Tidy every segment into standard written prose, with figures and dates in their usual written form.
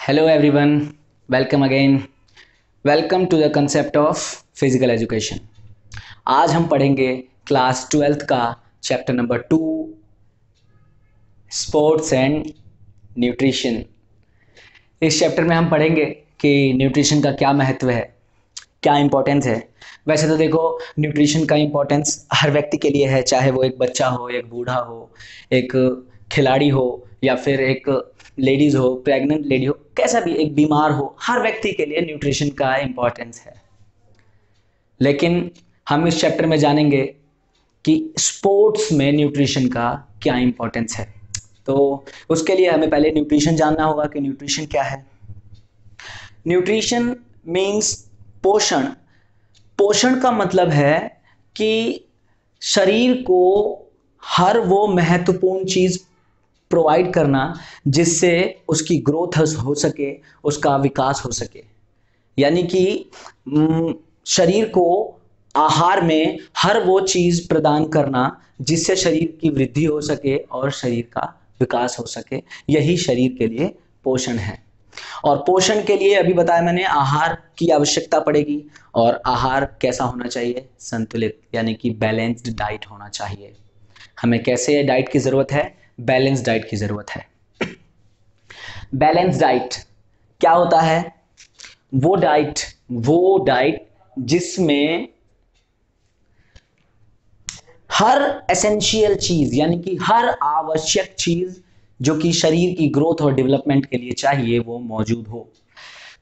Hello everyone, welcome again. Welcome to the concept of physical education. आज हम पढ़ेंगे class 12th का chapter number 2 sports and nutrition. इस chapter में हम पढ़ेंगे कि न्यूट्रिशन का क्या महत्व है, क्या इम्पोर्टेंस है। वैसे तो देखो, न्यूट्रिशन का इम्पोर्टेंस हर व्यक्ति के लिए है, चाहे वो एक बच्चा हो, एक बूढ़ा हो, एक खिलाड़ी हो या फिर एक लेडीज़ हो, प्रेग्नेंट लेडी हो, कैसा भी एक बीमार हो, हर व्यक्ति के लिए न्यूट्रिशन का इम्पोर्टेंस है। लेकिन हम इस चैप्टर में जानेंगे कि स्पोर्ट्स में न्यूट्रिशन का क्या इम्पोर्टेंस है। तो उसके लिए हमें पहले न्यूट्रिशन जानना होगा कि न्यूट्रिशन क्या है। न्यूट्रिशन मीन्स पोषण। पोषण का मतलब है कि शरीर को हर वो महत्वपूर्ण चीज प्रोवाइड करना जिससे उसकी ग्रोथ हो सके, उसका विकास हो सके। यानी कि शरीर को आहार में हर वो चीज प्रदान करना जिससे शरीर की वृद्धि हो सके और शरीर का विकास हो सके, यही शरीर के लिए पोषण है। और पोषण के लिए अभी बताया मैंने, आहार की आवश्यकता पड़ेगी। और आहार कैसा होना चाहिए? संतुलित, यानी कि बैलेंस्ड डाइट होना चाहिए। हमें कैसे डाइट की जरूरत है? बैलेंस डाइट की जरूरत है। बैलेंस डाइट क्या होता है? वो डाइट जिसमें हर एसेंशियल चीज, यानी कि हर आवश्यक चीज जो कि शरीर की ग्रोथ और डेवलपमेंट के लिए चाहिए, वो मौजूद हो।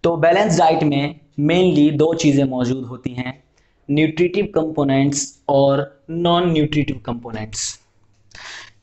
तो बैलेंस डाइट में मेनली दो चीजें मौजूद होती हैं, न्यूट्रिटिव कंपोनेंट्स और नॉन न्यूट्रिटिव कंपोनेंट्स।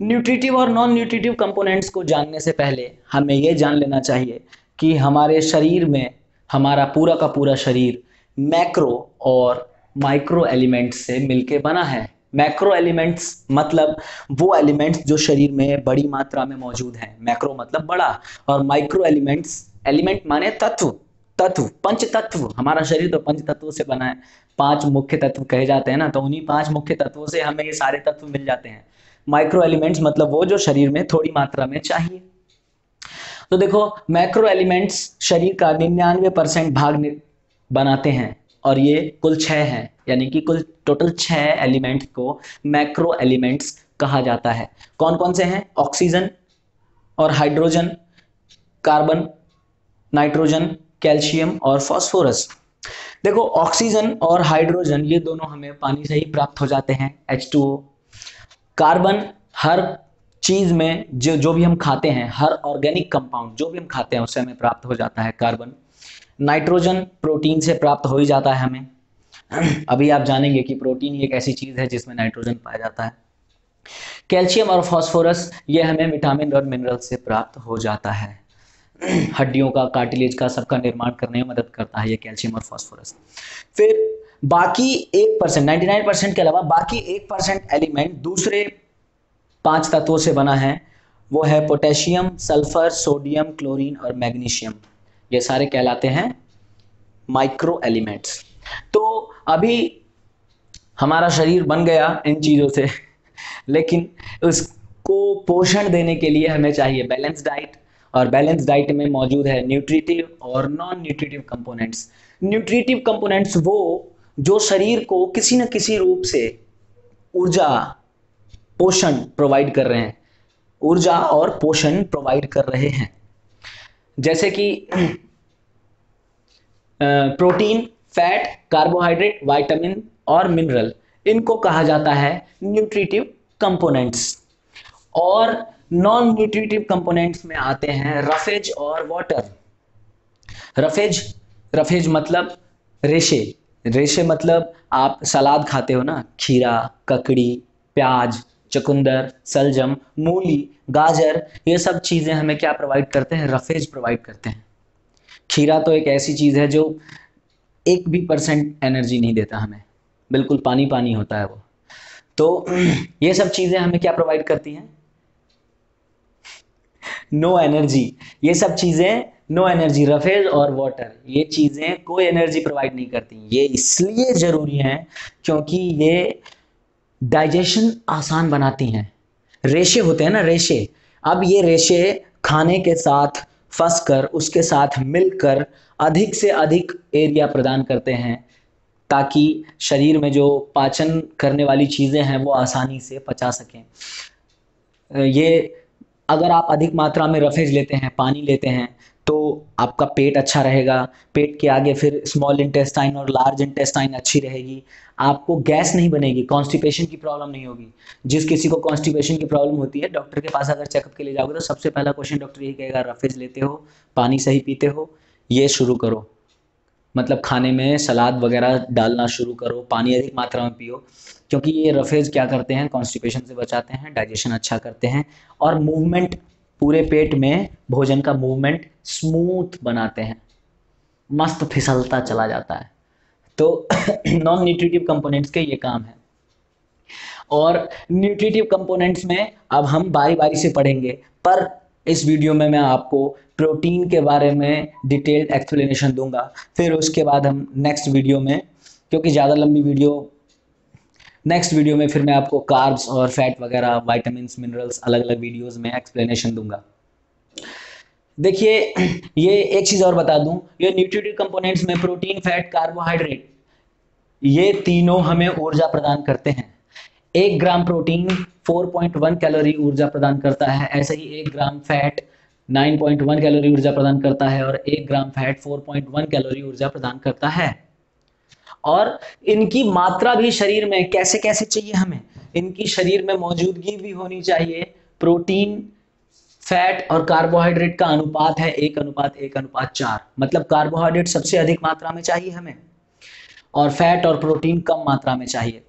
न्यूट्रिटिव और नॉन न्यूट्रिटिव कंपोनेंट्स को जानने से पहले हमें यह जान लेना चाहिए कि हमारे शरीर में, हमारा पूरा का पूरा शरीर मैक्रो और माइक्रो एलिमेंट्स से मिलकर बना है। मैक्रो एलिमेंट्स मतलब वो एलिमेंट्स जो शरीर में बड़ी मात्रा में मौजूद हैं, मैक्रो मतलब बड़ा, और माइक्रो एलिमेंट्स, एलिमेंट माने तत्व, पंच तत्व। हमारा शरीर तो पंच तत्वों से बना है, 5 मुख्य तत्व कहे जाते हैं ना, तो उन्हीं 5 मुख्य तत्वों से हमें ये सारे तत्व मिल जाते हैं। माइक्रो एलिमेंट्स मतलब वो जो शरीर में थोड़ी मात्रा में चाहिए। तो देखो, मैक्रो एलिमेंट्स शरीर का 99% भाग बनाते हैं, और ये कुल 6 हैं, यानी कि कुल टोटल 6 एलिमेंट्स को मैक्रो एलिमेंट्स कहा जाता है। कौन कौन से हैं? ऑक्सीजन और हाइड्रोजन, कार्बन, नाइट्रोजन, कैल्शियम और फास्फोरस। देखो, ऑक्सीजन और हाइड्रोजन ये दोनों हमें पानी से ही प्राप्त हो जाते हैं, H2O। कार्बन हर चीज में जो भी हम खाते हैं, हर ऑर्गेनिक कंपाउंड जो भी हम खाते हैं उससे हमें प्राप्त हो जाता है कार्बन। नाइट्रोजन प्रोटीन से प्राप्त हो ही जाता है हमें। अभी आप जानेंगे कि प्रोटीन एक ऐसी चीज है जिसमें नाइट्रोजन पाया जाता है। कैल्शियम और फास्फोरस ये हमें विटामिन और मिनरल से प्राप्त हो जाता है। हड्डियों का, कार्टिलेज का, सबका निर्माण करने में मदद करता है ये कैल्शियम और फास्फोरस। फिर बाकी 1%, 99% के अलावा बाकी 1% एलिमेंट दूसरे 5 तत्वों से बना है। वो है पोटेशियम, सल्फर, सोडियम, क्लोरीन और मैग्नीशियम। ये सारे कहलाते हैं माइक्रो एलिमेंट्स। तो अभी हमारा शरीर बन गया इन चीजों से, लेकिन उसको पोषण देने के लिए हमें चाहिए बैलेंस डाइट। और बैलेंस डाइट में मौजूद है न्यूट्रिटिव और non nutritive components. Nutritive components वो जो शरीर को किसी न किसी रूप से ऊर्जा, पोषण प्रोवाइड कर रहे हैं, ऊर्जा और पोषण प्रोवाइड कर रहे हैं। जैसे कि प्रोटीन, फैट, कार्बोहाइड्रेट, विटामिन और मिनरल, इनको कहा जाता है न्यूट्रिटिव कंपोनेंट्स। और नॉन न्यूट्रिटिव कंपोनेंट्स में आते हैं रफेज और वाटर। रफेज मतलब रेशे। रेशे मतलब आप सलाद खाते हो ना, खीरा, ककड़ी, प्याज, चुकंदर, सलजम, मूली, गाजर, ये सब चीजें हमें क्या प्रोवाइड करते हैं? रफेज प्रोवाइड करते हैं। खीरा तो एक ऐसी चीज है जो 1 भी % एनर्जी नहीं देता हमें, बिल्कुल पानी पानी होता है वो। तो ये सब चीजें हमें क्या प्रोवाइड करती हैं? No energy. ये सब चीजें नो एनर्जी, रफेज और वाटर, ये चीजें कोई एनर्जी प्रोवाइड नहीं करती। ये इसलिए जरूरी हैं क्योंकि ये डाइजेशन आसान बनाती हैं। रेशे होते हैं ना, रेशे। अब ये रेशे खाने के साथ फंसकर उसके साथ मिलकर अधिक से अधिक एरिया प्रदान करते हैं ताकि शरीर में जो पाचन करने वाली चीज़ें हैं वो आसानी से पचा सकें। ये अगर आप अधिक मात्रा में रफेज लेते हैं, पानी लेते हैं, तो आपका पेट अच्छा रहेगा। पेट के आगे फिर स्मॉल इंटेस्टाइन और लार्ज इंटेस्टाइन अच्छी रहेगी। आपको गैस नहीं बनेगी, कॉन्स्टिपेशन की प्रॉब्लम नहीं होगी। जिस किसी को कॉन्स्टिपेशन की प्रॉब्लम होती है, डॉक्टर के पास अगर चेकअप के लिए जाओगे तो सबसे पहला क्वेश्चन डॉक्टर यही कहेगा, रफेज लेते हो, पानी सही पीते हो, ये शुरू करो। मतलब खाने में सलाद वगैरह डालना शुरू करो, पानी अधिक मात्रा में पियो, क्योंकि ये रफेज क्या करते हैं, कॉन्स्टिपेशन से बचाते हैं, डाइजेशन अच्छा करते हैं और मूवमेंट, पूरे पेट में भोजन का मूवमेंट स्मूथ बनाते हैं, मस्त फिसलता चला जाता है। तो नॉन न्यूट्रिटिव कंपोनेंट्स के ये काम है। और न्यूट्रिटिव कंपोनेंट्स में अब हम बारी बारी से पढ़ेंगे, पर इस वीडियो में मैं आपको प्रोटीन के बारे में डिटेल्ड एक्सप्लेनेशन दूंगा। फिर उसके बाद हम नेक्स्ट वीडियो में, क्योंकि ज़्यादा लंबी वीडियो, नेक्स्ट वीडियो में फिर मैं आपको कार्ब्स और फैट वगैरह, वाइटामिन्स, मिनरल्स अलग अलग वीडियोस में एक्सप्लेनेशन दूंगा। देखिए, ये एक चीज़ और बता दूं, ये न्यूट्रिटिव कंपोनेंट्स में प्रोटीन, फैट, कार्बोहाइड्रेट, ये तीनों हमें ऊर्जा प्रदान करते हैं। 1 ग्राम प्रोटीन 4.1 कैलोरी ऊर्जा प्रदान करता है, ऐसे ही 1 ग्राम फैट 9.1 कैलोरी ऊर्जा प्रदान करता है और 1 ग्राम फैट 4.1 कैलोरी ऊर्जा प्रदान करता है। और इनकी मात्रा भी शरीर में कैसे कैसे चाहिए हमें, इनकी शरीर में मौजूदगी भी होनी चाहिए। प्रोटीन, फैट और कार्बोहाइड्रेट का अनुपात है 1:1:4, मतलब कार्बोहाइड्रेट सबसे अधिक मात्रा में चाहिए हमें और फैट और प्रोटीन कम मात्रा में चाहिए।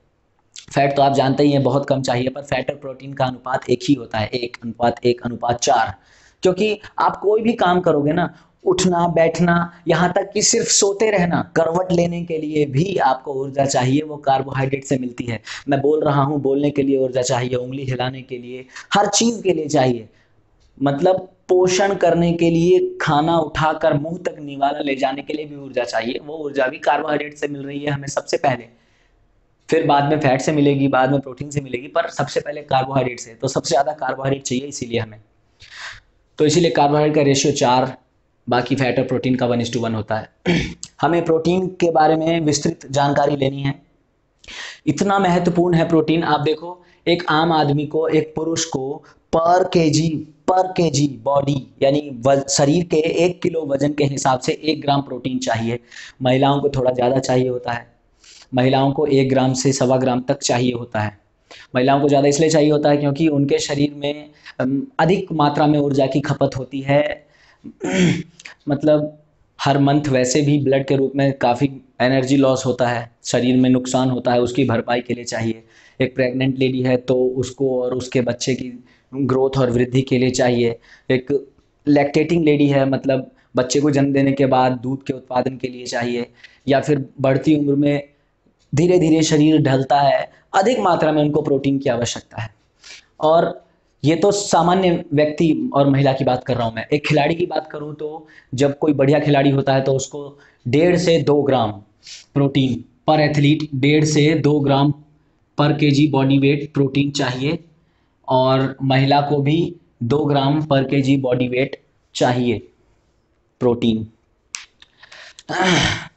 फैट तो आप जानते ही हैं बहुत कम चाहिए, पर फैट और प्रोटीन का अनुपात एक ही होता है, 1:1:4। क्योंकि आप कोई भी काम करोगे ना, उठना, बैठना, यहाँ तक कि सिर्फ सोते रहना, करवट लेने के लिए भी आपको ऊर्जा चाहिए, वो कार्बोहाइड्रेट से मिलती है। मैं बोल रहा हूँ, बोलने के लिए ऊर्जा चाहिए, उंगली हिलाने के लिए, हर चीज के लिए चाहिए। मतलब पोषण करने के लिए, खाना उठाकर मुंह तक निवाला ले जाने के लिए भी ऊर्जा चाहिए, वो ऊर्जा भी कार्बोहाइड्रेट से मिल रही है हमें सबसे पहले, फिर बाद में फैट से मिलेगी, बाद में प्रोटीन से मिलेगी, पर सबसे पहले कार्बोहाइड्रेट से। तो सबसे ज्यादा कार्बोहाइड्रेट चाहिए इसीलिए हमें, तो इसीलिए कार्बोहाइड्रेट का रेशियो 4, बाकी फैट और प्रोटीन का 1:1 होता है। हमें प्रोटीन के बारे में विस्तृत जानकारी लेनी है, इतना महत्वपूर्ण है प्रोटीन। आप देखो, एक आम आदमी को, एक पुरुष को पर केजी बॉडी, यानी शरीर के 1 किलो वजन के हिसाब से 1 ग्राम प्रोटीन चाहिए। महिलाओं को थोड़ा ज़्यादा चाहिए होता है, महिलाओं को 1 ग्राम से 1.25 ग्राम तक चाहिए होता है। महिलाओं को ज़्यादा इसलिए चाहिए होता है क्योंकि उनके शरीर में अधिक मात्रा में ऊर्जा की खपत होती है। मतलब हर मंथ वैसे भी ब्लड के रूप में काफ़ी एनर्जी लॉस होता है, शरीर में नुकसान होता है, उसकी भरपाई के लिए चाहिए। एक प्रेग्नेंट लेडी है तो उसको और उसके बच्चे की ग्रोथ और वृद्धि के लिए चाहिए। एक लैक्टेटिंग लेडी है, मतलब बच्चे को जन्म देने के बाद दूध के उत्पादन के लिए चाहिए। या फिर बढ़ती उम्र में धीरे धीरे शरीर ढलता है, अधिक मात्रा में उनको प्रोटीन की आवश्यकता है। और ये तो सामान्य व्यक्ति और महिला की बात कर रहा हूँ मैं। एक खिलाड़ी की बात करूँ तो जब कोई बढ़िया खिलाड़ी होता है तो उसको 1.5 से 2 ग्राम प्रोटीन पर एथलीट, 1.5 से 2 ग्राम पर केजी बॉडी वेट प्रोटीन चाहिए, और महिला को भी 2 ग्राम पर केजी बॉडी वेट चाहिए प्रोटीन।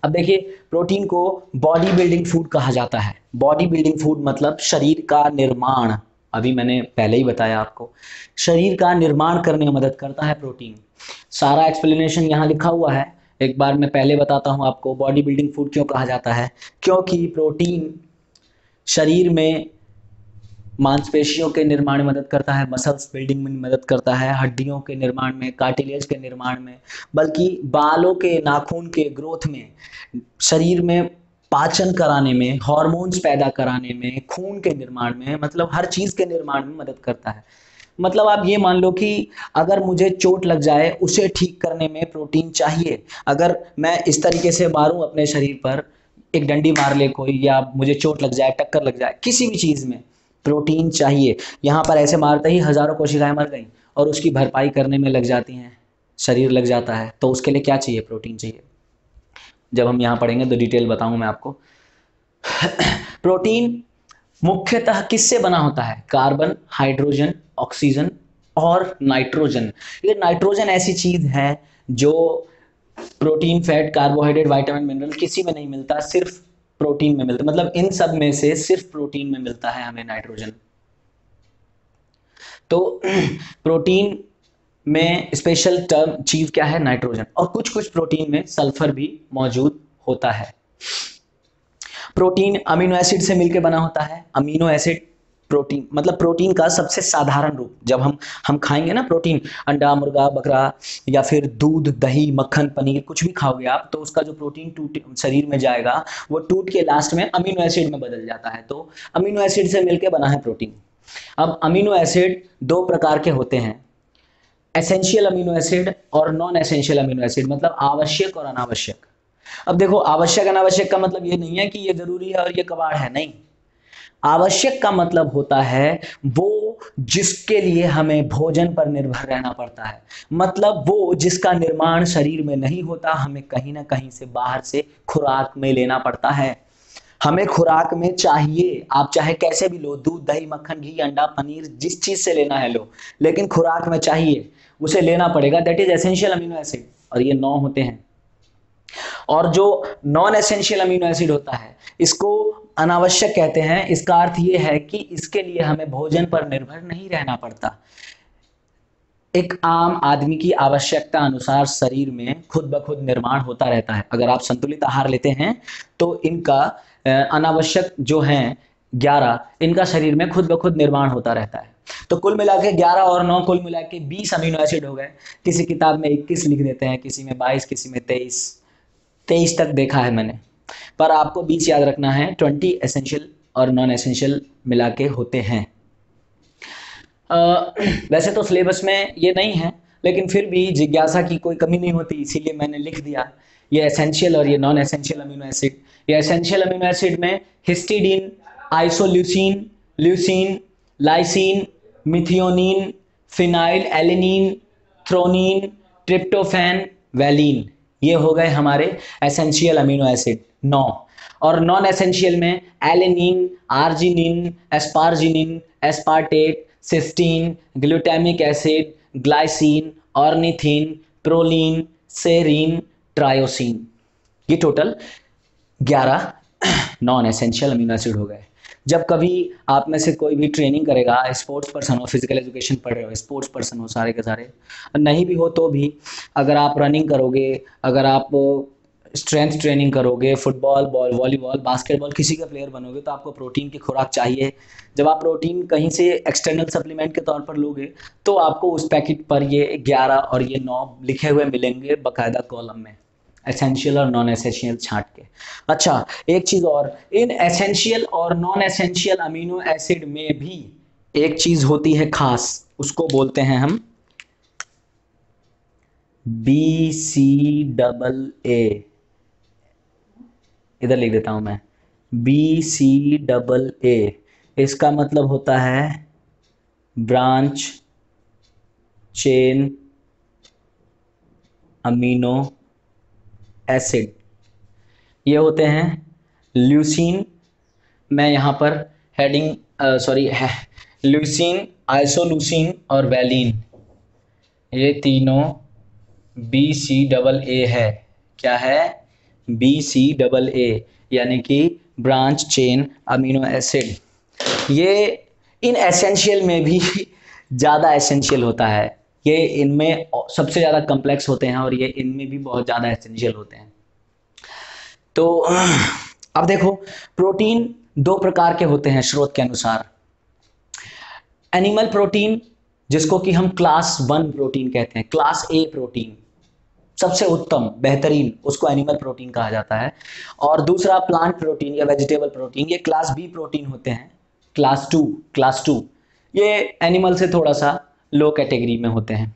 अब देखिए, प्रोटीन को बॉडी बिल्डिंग फूड कहा जाता है। बॉडी बिल्डिंग फूड मतलब शरीर का निर्माण, अभी मैंने पहले ही बताया आपको, शरीर का निर्माण करने में मदद करता है प्रोटीन। सारा एक्सप्लेनेशन यहाँ लिखा हुआ है, एक बार मैं पहले बताता हूँ आपको। बॉडी बिल्डिंग फूड क्यों कहा जाता है, क्योंकि प्रोटीन शरीर में मांसपेशियों के निर्माण में मदद करता है, मसल्स बिल्डिंग में मदद करता है, हड्डियों के निर्माण में, कार्टिलेज के निर्माण में, बल्कि बालों के, नाखून के ग्रोथ में, शरीर में पाचन कराने में, हार्मोन्स पैदा कराने में, खून के निर्माण में, मतलब हर चीज़ के निर्माण में मदद करता है। मतलब आप ये मान लो कि अगर मुझे चोट लग जाए, उसे ठीक करने में प्रोटीन चाहिए। अगर मैं इस तरीके से मारूं अपने शरीर पर, एक डंडी मार ले कोई, या मुझे चोट लग जाए, टक्कर लग जाए, किसी भी चीज़ में प्रोटीन चाहिए। यहाँ पर ऐसे मारते ही हजारों कोशिकाएं मर गई और उसकी भरपाई करने में लग जाती हैं, शरीर लग जाता है, तो उसके लिए क्या चाहिए, प्रोटीन चाहिए। जब हम यहाँ पढ़ेंगे तो डिटेल बताऊँ मैं आपको। प्रोटीन मुख्यतः किससे बना होता है, कार्बन, हाइड्रोजन, ऑक्सीजन और नाइट्रोजन। ये नाइट्रोजन ऐसी चीज है जो protein, fat, carbohydrate, vitamin, mineral किसी में नहीं मिलता, सिर्फ प्रोटीन में मिलता, मतलब इन सब में से सिर्फ प्रोटीन में मिलता है हमें नाइट्रोजन। तो प्रोटीन में स्पेशल टर्म चीज क्या है? नाइट्रोजन। और कुछ कुछ प्रोटीन में सल्फर भी मौजूद होता है। प्रोटीन अमीनो एसिड से मिलकर बना होता है। अमीनो एसिड प्रोटीन मतलब प्रोटीन का सबसे साधारण रूप। जब हम खाएंगे ना प्रोटीन, अंडा, मुर्गा, बकरा या फिर दूध, दही, मक्खन, पनीर, कुछ भी खाओगे आप, तो उसका जो प्रोटीन टूट शरीर में जाएगा वो टूट के लास्ट में अमीनो एसिड में बदल जाता है। तो अमीनो एसिड से मिलकर बना है प्रोटीन। अब अमीनो एसिड दो प्रकार के होते हैं, एसेंशियल अमीनो एसिड और नॉन एसेंशियल अमीनो एसिड, मतलब आवश्यक और अनावश्यक। अब देखो, आवश्यक अनावश्यक का मतलब ये नहीं है कि ये जरूरी है और ये कबाड़ है, नहीं। आवश्यक का मतलब होता है वो जिसके लिए हमें भोजन पर निर्भर रहना पड़ता है, मतलब वो जिसका निर्माण शरीर में नहीं होता, हमें कहीं ना कहीं से बाहर से खुराक में लेना पड़ता है। हमें खुराक में चाहिए, आप चाहे कैसे भी लो, दूध, दही, मक्खन, घी, अंडा, पनीर, जिस चीज से लेना है लो, लेकिन खुराक में चाहिए, उसे लेना पड़ेगा। That is essential amino acid, और ये 9 होते हैं। और जो नॉन एसेंशियल अमीनो एसिड होता है, इसको अनावश्यक कहते हैं। इसका अर्थ ये है कि इसके लिए हमें भोजन पर निर्भर नहीं रहना पड़ता। एक आम आदमी की आवश्यकता अनुसार शरीर में खुद ब खुद निर्माण होता रहता है। अगर आप संतुलित आहार लेते हैं तो इनका अनावश्यक जो हैं 11, इनका शरीर में खुद ब खुद निर्माण होता रहता है। तो कुल मिला के 11 और 9 कुल मिला के 20 अमीनो एसिड हो गए। किसी किताब में 21 लिख देते हैं, किसी में 22, किसी में 23 तक देखा है मैंने, पर आपको 20 याद रखना है। 20 एसेंशियल और नॉन एसेंशियल मिला के होते हैं। वैसे तो सिलेबस में ये नहीं है, लेकिन फिर भी जिज्ञासा की कोई कमी नहीं होती, इसीलिए मैंने लिख दिया। ये एसेंशियल और ये नॉन एसेंशियल अमीनो एसिड। ये एसेंशियल अमीनो एसिड में histidine, isoleucine, leucine, lysine, methionine, phenyl alanine, threonine, tryptophan, valine, ये हो गए हमारे एसेंशियल अमीनो एसिड 9। और नॉन एसेंशियल में alanine, arginine, asparagine, aspartate, cysteine, glutamic acid, glycine, ornithine, proline, serine, tyrosine, ये total 11 non essential amino acid हो गए। जब कभी आप में से कोई भी ट्रेनिंग करेगा, स्पोर्ट्स पर्सन हो, फिजिकल एजुकेशन पढ़ रहे हो, स्पोर्ट्स पर्सन हो सारे के सारे, नहीं भी हो तो भी, अगर आप रनिंग करोगे, अगर आप स्ट्रेंथ ट्रेनिंग करोगे, फुटबॉल, बॉल, वॉलीबॉल, बास्केटबॉल, किसी का प्लेयर बनोगे, तो आपको प्रोटीन की खुराक चाहिए। जब आप प्रोटीन कहीं से एक्सटर्नल सप्लीमेंट के तौर पर लोगे, तो आपको उस पैकेट पर ये 11 और ये 9 लिखे हुए मिलेंगे बाकायदा कॉलम में, एसेंशियल और नॉन एसेंशियल छांट के। अच्छा, एक चीज और, इन एसेंशियल और नॉन एसेंशियल अमीनो एसिड में भी एक चीज होती है खास, उसको बोलते हैं हम BCAA। इधर लिख देता हूं मैं, BCAA। इसका मतलब होता है ब्रांच चेन अमीनो एसिड। ये होते हैं ल्यूसीन, मैं यहाँ पर हेडिंग ल्यूसीन, आइसोल्यूसीन और वैलिन, ये तीनों BCAA है। क्या है? BCAA, यानी कि ब्रांच चेन अमीनो एसिड। ये इन एसेंशियल में भी ज़्यादा एसेंशियल होता है, ये इनमें सबसे ज़्यादा कम्प्लेक्स होते हैं और ये इनमें भी बहुत ज़्यादा एसेंशियल होते हैं। तो अब देखो, प्रोटीन 2 प्रकार के होते हैं स्रोत के अनुसार। एनिमल प्रोटीन, जिसको कि हम क्लास 1 प्रोटीन कहते हैं, क्लास A प्रोटीन सबसे उत्तम, बेहतरीन, उसको एनिमल प्रोटीन कहा जाता है। और दूसरा प्लांट प्रोटीन या वेजिटेबल प्रोटीन, ये क्लास B प्रोटीन होते हैं, क्लास 2। ये एनिमल से थोड़ा सा लो कैटेगरी में होते हैं।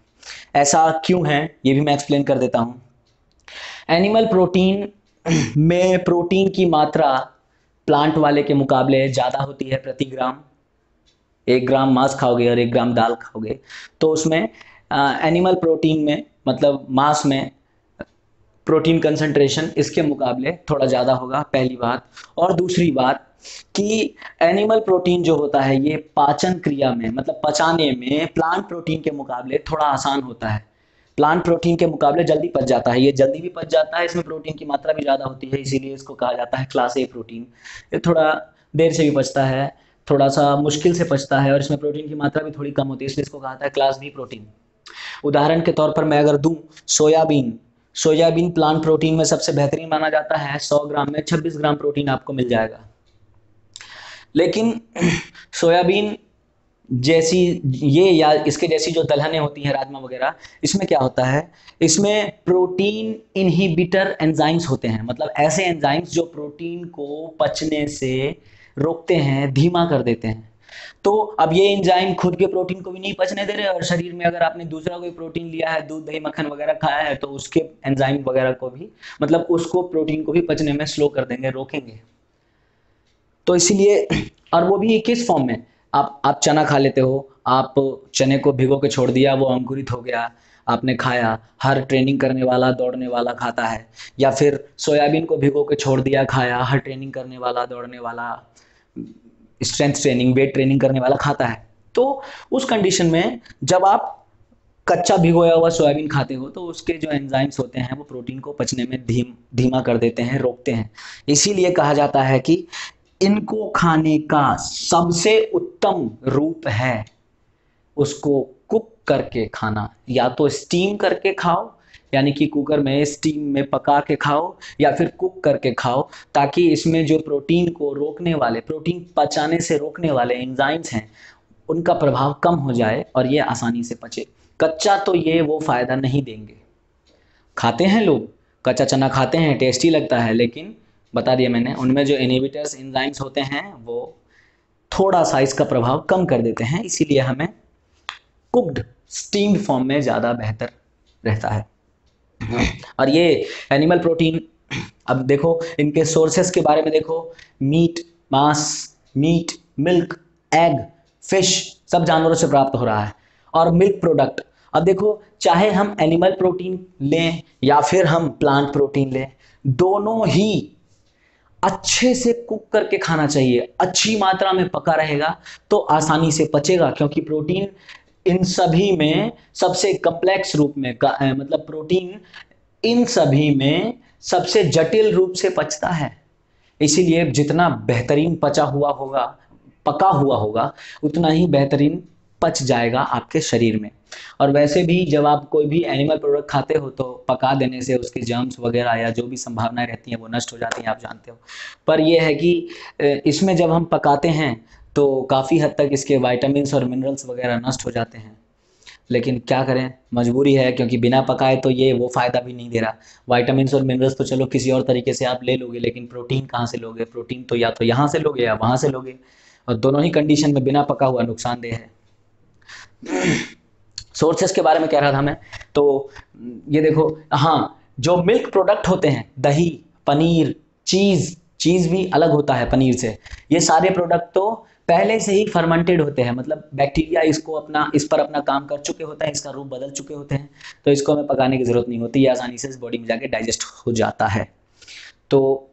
ऐसा क्यों है ये भी मैं एक्सप्लेन कर देता हूँ। एनिमल प्रोटीन में प्रोटीन की मात्रा प्लांट वाले के मुकाबले ज़्यादा होती है प्रति ग्राम। 1 ग्राम मांस खाओगे और 1 ग्राम दाल खाओगे, तो उसमें एनिमल प्रोटीन में, मतलब मांस में प्रोटीन कंसंट्रेशन इसके मुकाबले थोड़ा ज़्यादा होगा, पहली बात। और दूसरी बात कि एनिमल प्रोटीन जो होता है ये पाचन क्रिया में, मतलब पचाने में प्लांट प्रोटीन के मुकाबले थोड़ा आसान होता है। प्लांट प्रोटीन के मुकाबले जल्दी पच जाता है, ये जल्दी भी पच जाता है, इसमें प्रोटीन की मात्रा भी ज़्यादा होती है, इसीलिए इसको कहा जाता है क्लास ए प्रोटीन। ये थोड़ा देर से भी पचता है, थोड़ा सा मुश्किल से पचता है, और इसमें प्रोटीन की मात्रा भी थोड़ी कम होती है, इसलिए इसको कहा जाता है क्लास बी प्रोटीन। उदाहरण के तौर पर मैं अगर दूं, सोयाबीन, सोयाबीन प्लांट प्रोटीन में सबसे बेहतरीन माना जाता है। 100 ग्राम में 26 ग्राम प्रोटीन आपको मिल जाएगा। लेकिन सोयाबीन जैसी ये या इसके जैसी जो दलहनें होती हैं, राजमा वगैरह, इसमें क्या होता है, इसमें प्रोटीन इनहिबिटर एंजाइम्स होते हैं, मतलब ऐसे एंजाइम्स जो प्रोटीन को पचने से रोकते हैं, धीमा कर देते हैं। तो अब ये एंजाइम खुद के प्रोटीन को भी नहीं पचने दे रहे, और शरीर में अगर आपने दूसरा कोई प्रोटीन लिया है, दूध दही मक्खन वगैरह खाया है, तो उसके एंजाइम वगैरह को भी, मतलब उसको प्रोटीन को भी पचने में स्लो कर देंगे, रोकेंगे। तो इसीलिए, और वो भी किस फॉर्म में, आप चना खा लेते हो, आप चने को भिगो के छोड़ दिया, वो अंकुरित हो गया, आपने खाया, हर ट्रेनिंग करने वाला दौड़ने वाला खाता है। या फिर सोयाबीन को भिगो के छोड़ दिया, खाया, हर ट्रेनिंग करने वाला दौड़ने वाला, स्ट्रेंथ ट्रेनिंग, वेट ट्रेनिंग करने वाला खाता है। तो उस कंडीशन में जब आप कच्चा भिगोया हुआ सोयाबीन खाते हो, तो उसके जो एंजाइम्स होते हैं वो प्रोटीन को पचने में धीमा कर देते हैं, रोकते हैं। इसीलिए कहा जाता है कि इनको खाने का सबसे उत्तम रूप है उसको कुक करके खाना। या तो स्टीम करके खाओ, यानी कि कुकर में स्टीम में पका के खाओ, या फिर कुक करके खाओ, ताकि इसमें जो प्रोटीन को रोकने वाले, प्रोटीन पचाने से रोकने वाले एंजाइम्स हैं, उनका प्रभाव कम हो जाए और ये आसानी से पचे। कच्चा तो ये वो फायदा नहीं देंगे। खाते हैं लोग, कच्चा चना खाते हैं, टेस्टी लगता है, लेकिन बता दिया मैंने, उनमें जो इनहिबिटर्स एंजाइम्स होते हैं वो थोड़ा सा इसका प्रभाव कम कर देते हैं। इसीलिए हमें कुक्ड स्टीम्ड फॉर्म में ज़्यादा बेहतर रहता है। और ये एनिमल प्रोटीन, अब देखो इनके सोर्सेस के बारे में देखो, मीट, मांस, मीट, मिल्क, एग, फिश, सब जानवरों से प्राप्त हो रहा है। और मिल्क प्रोडक्ट, अब देखो चाहे हम एनिमल प्रोटीन लें या फिर हम प्लांट प्रोटीन लें, दोनों ही अच्छे से कुक करके खाना चाहिए। अच्छी मात्रा में पका रहेगा तो आसानी से पचेगा, क्योंकि प्रोटीन इन सभी में सबसे कॉम्प्लेक्स रूप में, मतलब प्रोटीन इन सभी में सबसे जटिल रूप से पचता है। इसीलिए जितना बेहतरीन पका हुआ होगा, उतना ही बेहतरीन पच जाएगा आपके शरीर में। और वैसे भी जब आप कोई भी एनिमल प्रोडक्ट खाते हो, तो पका देने से उसके जर्म्स वगैरह या जो भी संभावनाएं रहती हैं वो नष्ट हो जाती हैं, आप जानते हो। पर यह है कि इसमें जब हम पकाते हैं तो काफ़ी हद तक इसके विटामिन्स और मिनरल्स वगैरह नष्ट हो जाते हैं। लेकिन क्या करें, मजबूरी है, क्योंकि बिना पकाए तो ये वो फ़ायदा भी नहीं दे रहा। विटामिन्स और मिनरल्स तो चलो किसी और तरीके से आप ले लोगे, लेकिन प्रोटीन कहाँ से लोगे? प्रोटीन तो या तो यहाँ से लोगे या वहाँ से लोगे, और दोनों ही कंडीशन में बिना पका हुआ नुकसानदेह है। सोर्सेस के बारे में कह रहा था मैं, तो ये देखो, हाँ, जो मिल्क प्रोडक्ट होते हैं, दही, पनीर, चीज़ भी अलग होता है पनीर से। ये सारे प्रोडक्ट तो पहले से ही फर्मेंटेड होते हैं, मतलब बैक्टीरिया इस पर अपना काम कर चुके होते हैं, इसका रूप बदल चुके होते हैं, तो इसको हमें पकाने की ज़रूरत नहीं होती, ये आसानी से इस बॉडी में जाके डाइजेस्ट हो जाता है, तो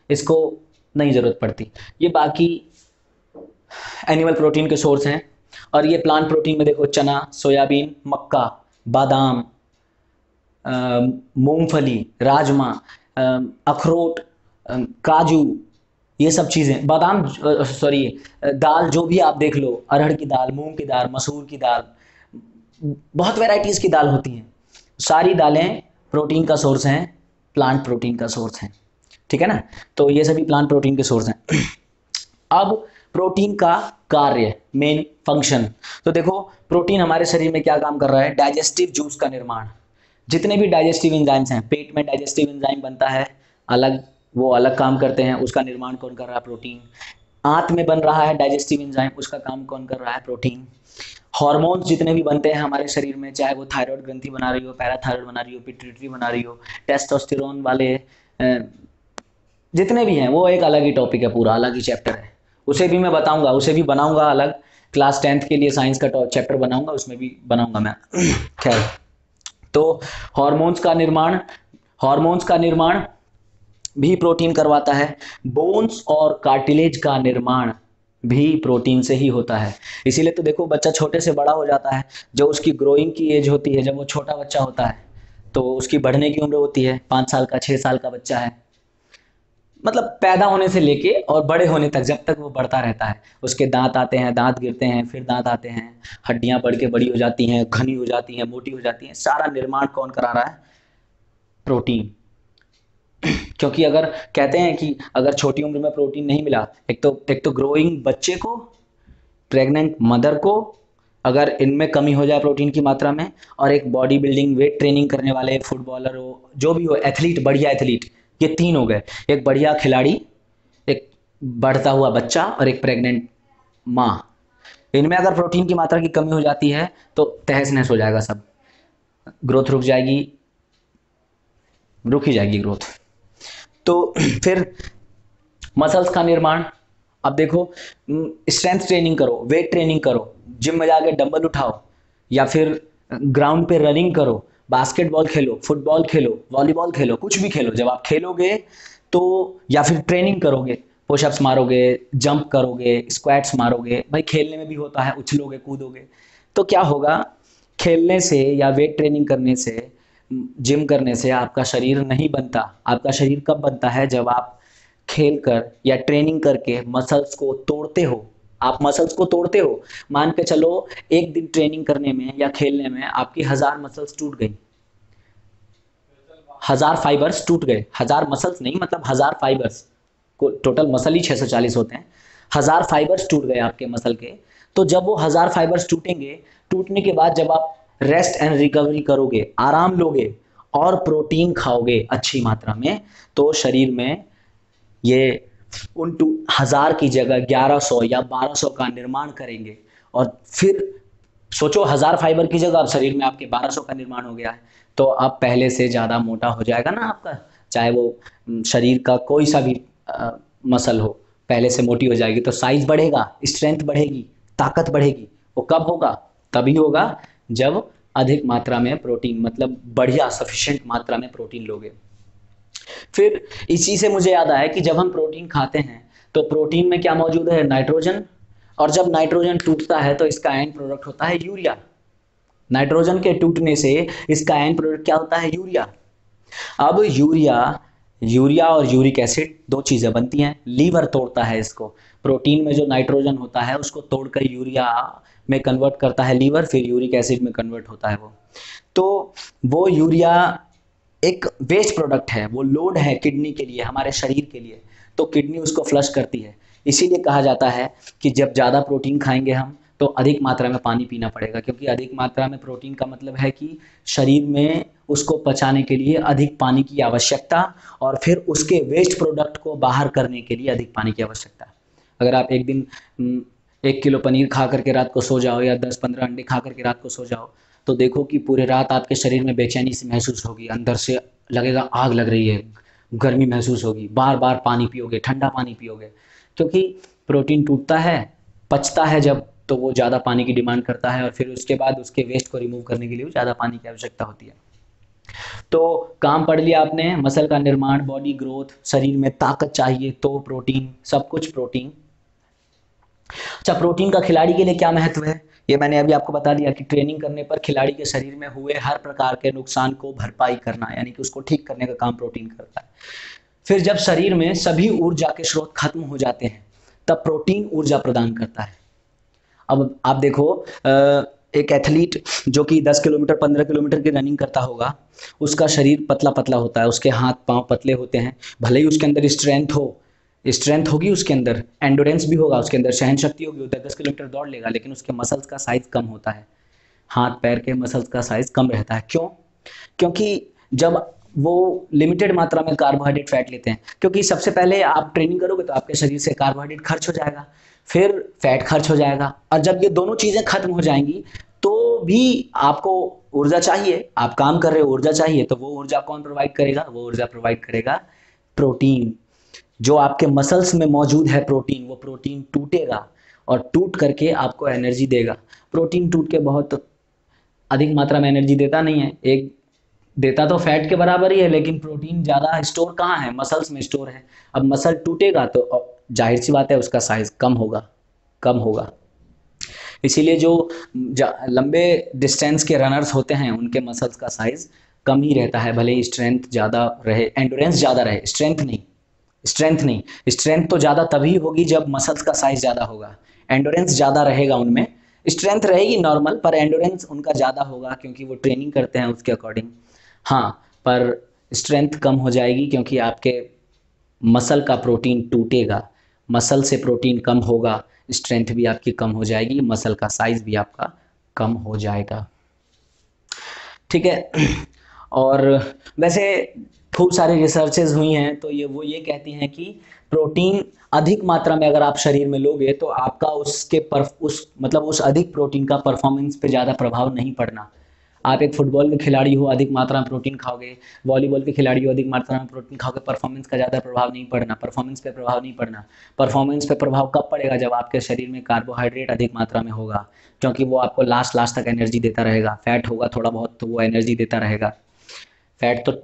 इसको नहीं ज़रूरत पड़ती। ये बाकी एनिमल प्रोटीन के सोर्स हैं। और ये प्लांट प्रोटीन में देखो, चना, सोयाबीन, मक्का, बादाम, मूंगफली, राजमा, अखरोट, काजू, ये सब चीज़ें, बादाम, दाल जो भी आप देख लो, अरहर की दाल, मूंग की दाल, मसूर की दाल, बहुत वैरायटीज़ की दाल होती हैं। सारी दालें प्रोटीन का सोर्स हैं, प्लांट प्रोटीन का सोर्स हैं, ठीक है ना। तो ये सभी प्लांट प्रोटीन के सोर्स हैं। अब प्रोटीन का कार्य, मेन फंक्शन, तो देखो प्रोटीन हमारे शरीर में क्या काम कर रहा है? डाइजेस्टिव जूस का निर्माण। जितने भी डाइजेस्टिव एंजाइम्स हैं, पेट में डाइजेस्टिव एंजाइम बनता है अलग, वो अलग काम करते हैं, उसका निर्माण कौन कर रहा है? प्रोटीन। आंत में बन रहा है डाइजेस्टिव एंजाइम, उसका काम कौन कर रहा है? प्रोटीन। हार्मोन्स जितने भी बनते हैं हमारे शरीर में, चाहे वो थायराइड ग्रंथि बना रही हो, पैराथायराइड बना रही हो, पिट्यूटरी बना रही हो, टेस्टोस्टेरोन वाले जितने भी हैं, वो एक अलग ही टॉपिक है, पूरा अलग ही चैप्टर है। उसे भी मैं बताऊंगा, उसे भी बनाऊंगा अलग, क्लास 10th के लिए साइंस का चैप्टर बनाऊंगा, उसमें भी बनाऊंगा मैं। खैर, तो हार्मोन्स का निर्माण, हॉर्मोन्स का निर्माण भी प्रोटीन करवाता है। बोन्स और कार्टिलेज का निर्माण भी प्रोटीन से ही होता है। इसीलिए तो देखो बच्चा छोटे से बड़ा हो जाता है, जो उसकी ग्रोइंग की एज होती है, जब वो छोटा बच्चा होता है तो उसकी बढ़ने की उम्र होती है 5 साल का, 6 साल का बच्चा है, मतलब पैदा होने से लेके और बड़े होने तक, जब तक वो बढ़ता रहता है, उसके दांत आते हैं, दांत गिरते हैं, फिर दांत आते हैं, हड्डियां बढ़ के बड़ी हो जाती हैं, घनी हो जाती हैं, मोटी हो जाती हैं, सारा निर्माण कौन करा रहा है? प्रोटीन। क्योंकि अगर कहते हैं कि अगर छोटी उम्र में प्रोटीन नहीं मिला, एक तो ग्रोइंग बच्चे को, प्रेग्नेंट मदर को अगर इनमें कमी हो जाए प्रोटीन की मात्रा में, और एक बॉडी बिल्डिंग वेट ट्रेनिंग करने वाले फुटबॉलर हो, जो भी हो, एथलीट, बढ़िया एथलीट, ये 3 हो गए, एक बढ़िया खिलाड़ी, एक बढ़ता हुआ बच्चा और एक प्रेग्नेंट माँ, इनमें अगर प्रोटीन की मात्रा की कमी हो जाती है तो तहस नहस हो जाएगा सब, ग्रोथ रुक जाएगी, रुक ही जाएगी ग्रोथ। तो फिर मसल्स का निर्माण, अब देखो स्ट्रेंथ ट्रेनिंग करो, वेट ट्रेनिंग करो, जिम में जाके डंबल उठाओ, या फिर ग्राउंड पे रनिंग करो, बास्केटबॉल खेलो, फुटबॉल खेलो, वॉलीबॉल खेलो, कुछ भी खेलो, जब आप खेलोगे तो, या फिर ट्रेनिंग करोगे, पुशअप्स मारोगे, जंप करोगे, स्क्वाट्स मारोगे, भाई खेलने में भी होता है, उछलोगे, कूदोगे, तो क्या होगा? खेलने से या वेट ट्रेनिंग करने से, जिम करने से आपका शरीर नहीं बनता। आपका शरीर कब बनता है? जब आप खेल कर या ट्रेनिंग करके मसल्स को तोड़ते हो। आप मसल्स को तोड़ते हो, मान के चलो एक दिन ट्रेनिंग करने में या खेलने में आपकी 1000 मसल्स टूट गई, 1000 फाइबर्स टूट गए, 1000 मसल्स नहीं, मतलब 1000 फाइबर्स, टोटल मसल ही 640 होते हैं, 1000 फाइबर्स टूट गए आपके मसल के। तो जब वो 1000 फाइबर्स टूटेंगे, टूटने के बाद जब आप रेस्ट एंड रिकवरी करोगे, आराम लोगे और प्रोटीन खाओगे अच्छी मात्रा में, तो शरीर में ये उन 1000 की जगह 1100 या 1200 का निर्माण करेंगे। और फिर सोचो 1000 फाइबर की जगह अब शरीर में आपके 1200 का निर्माण हो गया है, तो अब पहले से ज़्यादा मोटा हो जाएगा ना आपका, चाहे वो शरीर का कोई सा भी मसल हो, पहले से मोटी हो जाएगी, तो साइज बढ़ेगा, स्ट्रेंथ बढ़ेगी, ताकत बढ़ेगी। वो कब होगा? तभी होगा जब अधिक मात्रा में प्रोटीन, मतलब बढ़िया सफिशिएंट मात्रा में प्रोटीन लोगे। फिर इसी से मुझे याद आया कि जब हम प्रोटीन खाते हैं तो प्रोटीन में क्या मौजूद है? नाइट्रोजन। और जब नाइट्रोजन टूटता है तो इसका एंड प्रोडक्ट होता है यूरिया। नाइट्रोजन के टूटने से इसका एंड प्रोडक्ट क्या होता है? यूरिया। अब यूरिया और यूरिक एसिड 2 चीजें बनती हैं, लीवर तोड़ता है इसको, प्रोटीन में जो नाइट्रोजन होता है उसको तोड़कर यूरिया में कन्वर्ट करता है लीवर, फिर यूरिक एसिड में कन्वर्ट होता है वो। तो वो यूरिया एक वेस्ट प्रोडक्ट है, वो लोड है किडनी के लिए, हमारे शरीर के लिए, तो किडनी उसको फ्लश करती है। इसीलिए कहा जाता है कि जब ज़्यादा प्रोटीन खाएंगे हम तो अधिक मात्रा में पानी पीना पड़ेगा, क्योंकि अधिक मात्रा में प्रोटीन का मतलब है कि शरीर में उसको पचाने के लिए अधिक पानी की आवश्यकता, और फिर उसके वेस्ट प्रोडक्ट को बाहर करने के लिए अधिक पानी की आवश्यकता। अगर आप एक दिन 1 किलो पनीर खा करके रात को सो जाओ, या 10-15 अंडे खा करके रात को सो जाओ, तो देखो कि पूरे रात आपके शरीर में बेचैनी सी महसूस होगी, अंदर से लगेगा आग लग रही है, गर्मी महसूस होगी, बार बार पानी पियोगे, ठंडा पानी पियोगे, क्योंकि प्रोटीन टूटता है, पचता है जब, तो वो ज़्यादा पानी की डिमांड करता है, और फिर उसके बाद उसके वेस्ट को रिमूव करने के लिए ज़्यादा पानी की आवश्यकता होती है। तो काम पढ़ लिया आपने, मसल का निर्माण, बॉडी ग्रोथ, शरीर में ताकत चाहिए तो प्रोटीन, सब कुछ प्रोटीन। अच्छा, प्रोटीन का खिलाड़ी के लिए क्या महत्व है? ये मैंने अभी आपको बता दिया कि ट्रेनिंग करने पर खिलाड़ी के शरीर में हुए हर प्रकार के नुकसान को भरपाई करना, यानी कि उसको ठीक करने का काम प्रोटीन करता है। फिर जब शरीर में सभी ऊर्जा के स्रोत खत्म हो जाते हैं तब प्रोटीन ऊर्जा प्रदान करता है। अब आप देखो एक एथलीट जो कि 10 किलोमीटर 15 किलोमीटर की रनिंग करता होगा, उसका शरीर पतला पतला होता है, उसके हाथ पांव पतले होते हैं, भले ही उसके अंदर स्ट्रेंथ होगी, उसके अंदर एंडोरेंस भी होगा, उसके अंदर सहन शक्ति होगी, वो 10 किलोमीटर दौड़ लेगा, लेकिन उसके मसल्स का साइज कम होता है, हाथ पैर के मसल्स का साइज कम रहता है। क्यों? क्योंकि जब वो लिमिटेड मात्रा में कार्बोहाइड्रेट फैट लेते हैं, क्योंकि सबसे पहले आप ट्रेनिंग करोगे तो आपके शरीर से कार्बोहाइड्रेट खर्च हो जाएगा, फिर फैट खर्च हो जाएगा, और जब ये दोनों चीज़ें खत्म हो जाएंगी तो भी आपको ऊर्जा चाहिए, आप काम कर रहे हो, ऊर्जा चाहिए, तो वो ऊर्जा कौन प्रोवाइड करेगा? वो ऊर्जा प्रोवाइड करेगा प्रोटीन। जो आपके मसल्स में मौजूद है प्रोटीन, वो प्रोटीन टूटेगा और टूट करके आपको एनर्जी देगा। प्रोटीन टूट के बहुत अधिक मात्रा में एनर्जी देता नहीं है, एक देता तो फैट के बराबर ही है, लेकिन प्रोटीन ज़्यादा स्टोर कहाँ है, मसल्स में स्टोर है। अब मसल टूटेगा तो जाहिर सी बात है उसका साइज कम होगा, कम होगा। इसीलिए जो लंबे डिस्टेंस के रनर्स होते हैं उनके मसल्स का साइज कम ही रहता है, भले ही स्ट्रेंथ ज़्यादा रहे, एंडोरेंस ज़्यादा रहे, स्ट्रेंथ नहीं। स्ट्रेंथ नहीं, स्ट्रेंथ तो ज़्यादा तभी होगी जब मसल्स का साइज ज़्यादा होगा, एंडोरेंस ज़्यादा रहेगा उनमें, स्ट्रेंथ रहेगी नॉर्मल पर एंडोरेंस उनका ज़्यादा होगा क्योंकि वो ट्रेनिंग करते हैं उसके अकॉर्डिंग। हाँ, पर स्ट्रेंथ कम हो जाएगी क्योंकि आपके मसल का प्रोटीन टूटेगा, मसल से प्रोटीन कम होगा, स्ट्रेंथ भी आपकी कम हो जाएगी, मसल का साइज भी आपका कम हो जाएगा। ठीक है। और वैसे खूब सारी रिसर्चेज हुई हैं तो ये कहती हैं कि प्रोटीन अधिक मात्रा में अगर आप शरीर में लोगे तो आपका उस अधिक प्रोटीन का परफॉर्मेंस पे ज़्यादा प्रभाव नहीं पड़ना। आप एक फुटबॉल के खिलाड़ी हो, अधिक मात्रा में प्रोटीन खाओगे, वॉलीबॉल के खिलाड़ी हो, अधिक मात्रा में प्रोटीन खाओगे, परफॉर्मेंस का ज़्यादा प्रभाव नहीं पड़ना, परफॉर्मेंस पे प्रभाव नहीं पड़ना। परफॉर्मेंस पे प्रभाव कब पड़ेगा, जब आपके शरीर में कार्बोहाइड्रेट अधिक मात्रा में होगा, क्योंकि वो आपको लास्ट लास्ट तक एनर्जी देता रहेगा। फैट होगा थोड़ा बहुत तो वो एनर्जी देता रहेगा, फैट तो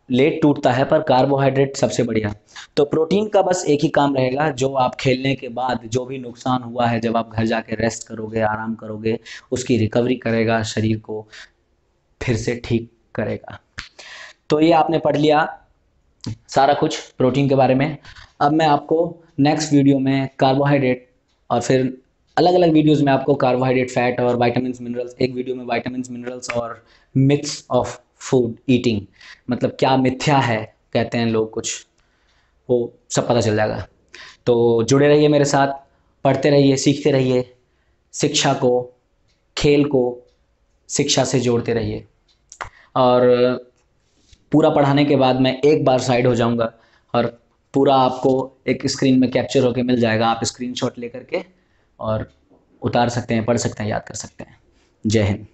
लेट टूटता है पर कार्बोहाइड्रेट सबसे बढ़िया। तो प्रोटीन का बस एक ही काम रहेगा, जो आप खेलने के बाद जो भी नुकसान हुआ है, जब आप घर जाके रेस्ट करोगे, आराम करोगे, उसकी रिकवरी करेगा, शरीर को फिर से ठीक करेगा। तो ये आपने पढ़ लिया सारा कुछ प्रोटीन के बारे में। अब मैं आपको नेक्स्ट वीडियो में कार्बोहाइड्रेट और फिर अलग अलग वीडियोस में आपको कार्बोहाइड्रेट, फैट और विटामिन्स मिनरल्स, एक वीडियो में विटामिन्स मिनरल्स और मिथ्स ऑफ फूड ईटिंग, मतलब क्या मिथ्या है कहते हैं लोग कुछ, वो सब पता चल जाएगा। तो जुड़े रहिए मेरे साथ, पढ़ते रहिए, सीखते रहिए, शिक्षा को, खेल को शिक्षा से जोड़ते रहिए। और पूरा पढ़ाने के बाद मैं एक बार साइड हो जाऊंगा और पूरा आपको एक स्क्रीन में कैप्चर होके मिल जाएगा, आप स्क्रीनशॉट लेकर के और उतार सकते हैं, पढ़ सकते हैं, याद कर सकते हैं। जय हिंद।